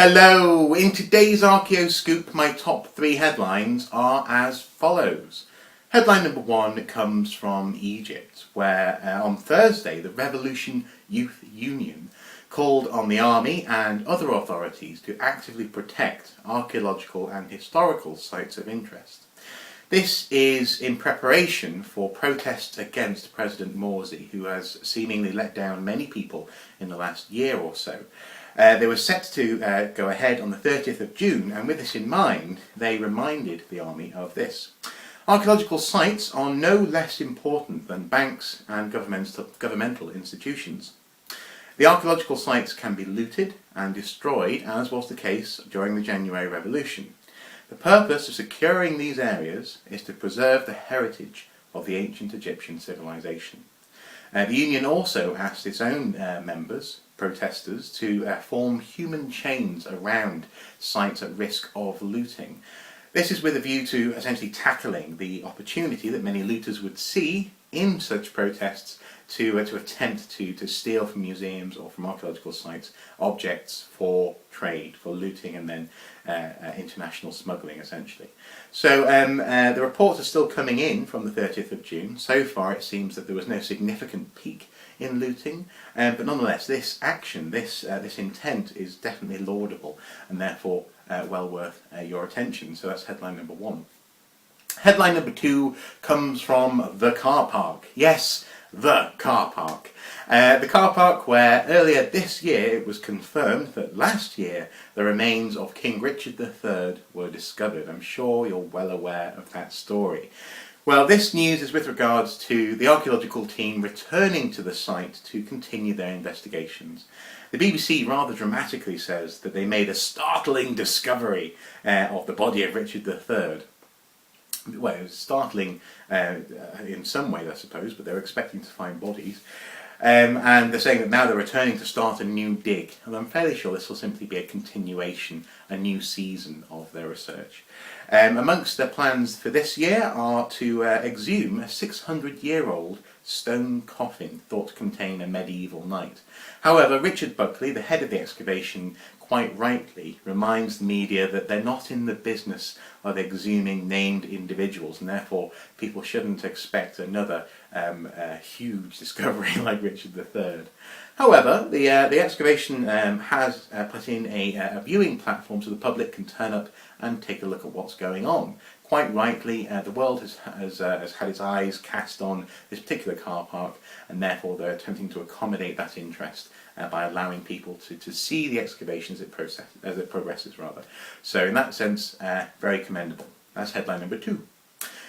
Hello! In today's Archaeoscoop, my top 3 headlines are as follows. Headline number 1 comes from Egypt, where on Thursday the Revolution Youth Union called on the army and other authorities to actively protect archaeological and historical sites of interest. This is in preparation for protests against President Morsi, who has seemingly let down many people in the last year or so. They were set to go ahead on the 30th of June, and with this in mind, they reminded the army of this. Archaeological sites are no less important than banks and governmental institutions. The archaeological sites can be looted and destroyed, as was the case during the January Revolution. The purpose of securing these areas is to preserve the heritage of the ancient Egyptian civilization. The Union also asked its own members, protesters, to form human chains around sites at risk of looting. This is with a view to essentially tackling the opportunity that many looters would see in such protests to attempt to steal from museums or from archaeological sites objects for trade, for looting and then international smuggling essentially. So the reports are still coming in from the 30th of June. So far it seems that there was no significant peak in looting, but nonetheless this action, this intent is definitely laudable and therefore well worth your attention. So that's headline number 1. Headline number 2 comes from the car park. Yes, the car park. The car park where earlier this year it was confirmed that last year the remains of King Richard III were discovered. I'm sure you're well aware of that story. Well, this news is with regards to the archaeological team returning to the site to continue their investigations. The BBC rather dramatically says that they made a startling discovery of the body of Richard III. Well, it was startling in some ways, I suppose, but they were expecting to find bodies. And they're saying that now they're returning to start a new dig. And I'm fairly sure this will simply be a continuation, a new season of their research. Amongst their plans for this year are to exhume a 600-year-old stone coffin thought to contain a medieval knight. However, Richard Buckley, the head of the excavation, quite rightly reminds the media that they're not in the business of exhuming named individuals, and therefore people shouldn't expect another huge discovery like Richard III. However, the excavation has put in a viewing platform so the public can turn up and take a look at what's going on. Quite rightly, the world has had its eyes cast on this particular car park, and therefore they're attempting to accommodate that interest by allowing people to see the excavation as it progresses. So in that sense, very commendable. That's headline number 2.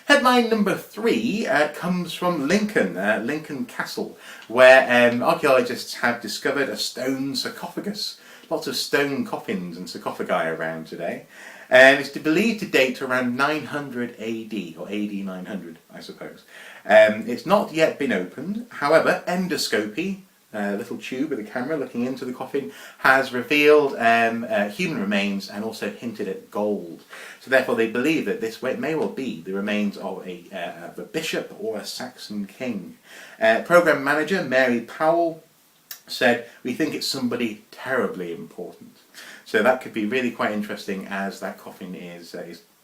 Headline number 3 comes from Lincoln Castle, where archaeologists have discovered a stone sarcophagus. Lots of stone coffins and sarcophagi around today. It's believed to date to around 900 AD, or AD 900, I suppose. It's not yet been opened. However, endoscopy, a little tube with a camera looking into the coffin, has revealed human remains and also hinted at gold. So therefore they believe that this may well be the remains of a bishop or a Saxon king. Programme manager Mary Powell said, "We think it's somebody terribly important." So that could be really quite interesting as that coffin is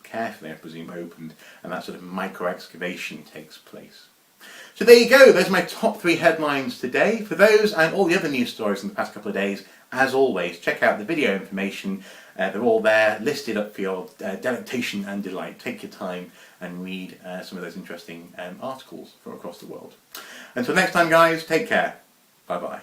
carefully, I presume, opened and that sort of micro-excavation takes place. So there you go, those are my top 3 headlines today. For those and all the other news stories in the past couple of days, as always, check out the video information. They're all there, listed up for your delectation and delight. Take your time and read some of those interesting articles from across the world. Until next time guys, take care. Bye bye.